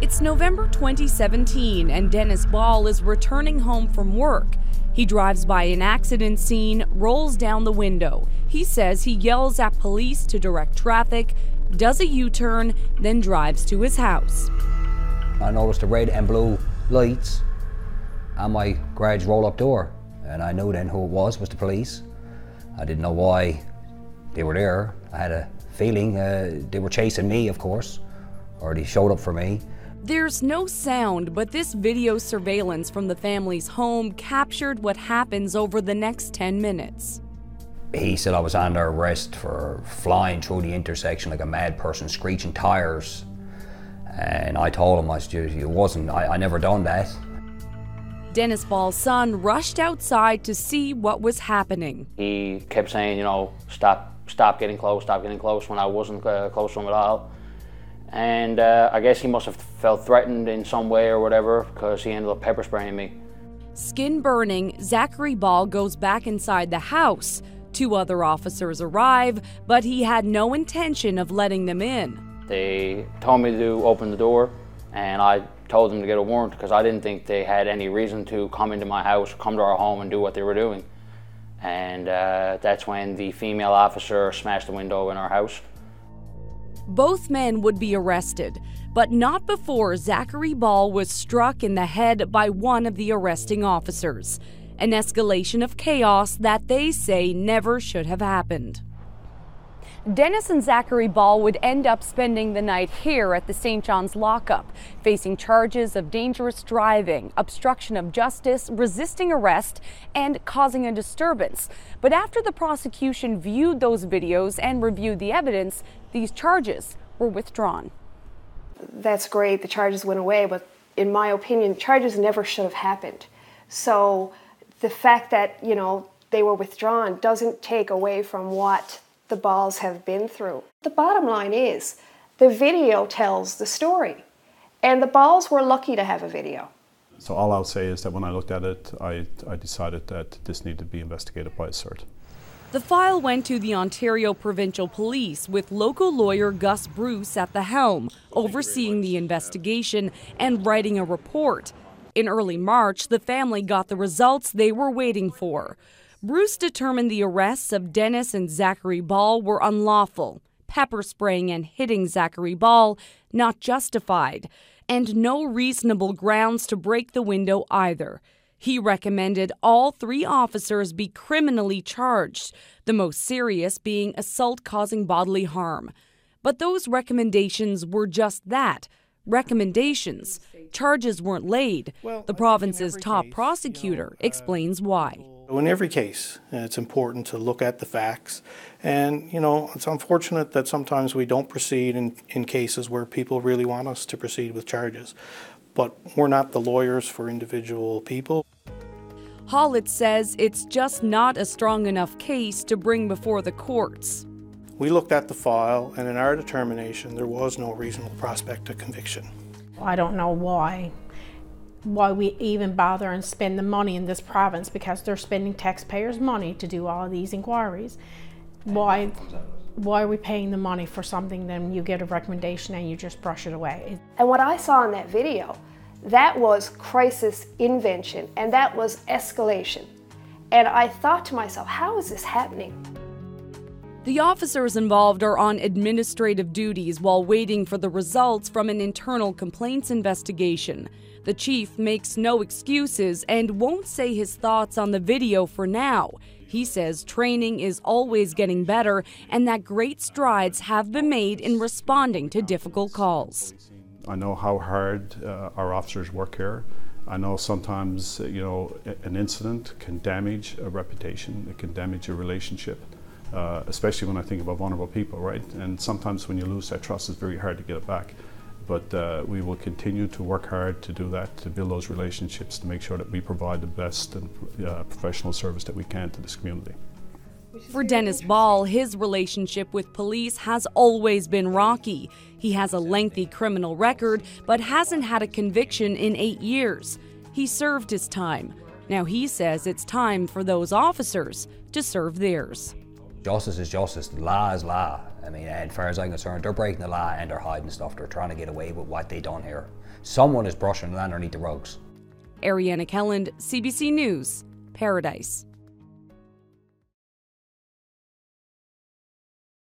It's November 2017 and Dennis Ball is returning home from work. He drives by an accident scene, rolls down the window. He says he yells at police to direct traffic, does a U-turn, then drives to his house. I noticed the red and blue lights on my garage roll-up door, and I knew then who it was the police. I didn't know why they were there. I had a feeling they were chasing me, of course, or they showed up for me. There's no sound, but this video surveillance from the family's home captured what happens over the next 10 minutes. He said I was under arrest for flying through the intersection like a mad person, screeching tires. And I told him I never done that. Dennis Ball's son rushed outside to see what was happening. He kept saying, stop getting close when I wasn't close to him at all. And I guess he must have felt threatened in some way or whatever, because he ended up pepper spraying me. Skin burning, Zackary Ball goes back inside the house. 2 other officers arrive, but he had no intention of letting them in. They told me to open the door, and I told them to get a warrant because I didn't think they had any reason to come into my house, come to our home and do what they were doing. And that's when the female officer smashed the window in our house. Both men would be arrested, but not before Zackary Ball was struck in the head by one of the arresting officers. An escalation of chaos that they say never should have happened. Dennis and Zackary Ball would end up spending the night here at the St. John's lockup, facing charges of dangerous driving, obstruction of justice, resisting arrest, and causing a disturbance. But after the prosecution viewed those videos and reviewed the evidence, these charges were withdrawn. That's great, the charges went away, but in my opinion, charges never should have happened. So the fact that, they were withdrawn doesn't take away from what the Balls have been through. The bottom line is, the video tells the story, and the Balls were lucky to have a video. So all I'll say is that when I looked at it, I decided that this needed to be investigated by a cert. The file went to the Ontario Provincial Police with local lawyer Gus Bruce at the helm, overseeing the investigation and writing a report. In early March, the family got the results they were waiting for. Bruce determined the arrests of Dennis and Zackary Ball were unlawful, pepper spraying and hitting Zackary Ball not justified, and no reasonable grounds to break the window either. He recommended all 3 officers be criminally charged, the most serious being assault causing bodily harm. But those recommendations were just that, recommendations. Charges weren't laid. The province's top prosecutor explains why. In every case, it's important to look at the facts, and it's unfortunate that sometimes we don't proceed in cases where people really want us to proceed with charges, but we're not the lawyers for individual people. Hollett says it's just not a strong enough case to bring before the courts. We looked at the file, and in our determination, there was no reasonable prospect of conviction. I don't know why we even bother and spend the money in this province, because they're spending taxpayers' money to do all of these inquiries. Why are we paying the money for something, then you get a recommendation and you just brush it away? And what I saw in that video, that was crisis invention, and that was escalation. And I thought to myself, how is this happening? The officers involved are on administrative duties while waiting for the results from an internal complaints investigation. The chief makes no excuses and won't say his thoughts on the video for now. He says training is always getting better and that great strides have been made in responding to difficult calls. I know how hard our officers work here. I know sometimes, an incident can damage a reputation, it can damage a relationship. Especially when I think about vulnerable people, right? And sometimes when you lose that trust, it's very hard to get it back. But we will continue to work hard to do that, to build those relationships, to make sure that we provide the best and professional service that we can to this community. For Dennis Ball, his relationship with police has always been rocky. He has a lengthy criminal record, but hasn't had a conviction in 8 years. He served his time. Now he says it's time for those officers to serve theirs. Justice is justice, law is law, I mean, as far as I'm concerned, they're breaking the law and they're hiding stuff. They're trying to get away with what they done here. Someone is brushing it underneath the rugs. Ariana Kelland, CBC News, Paradise.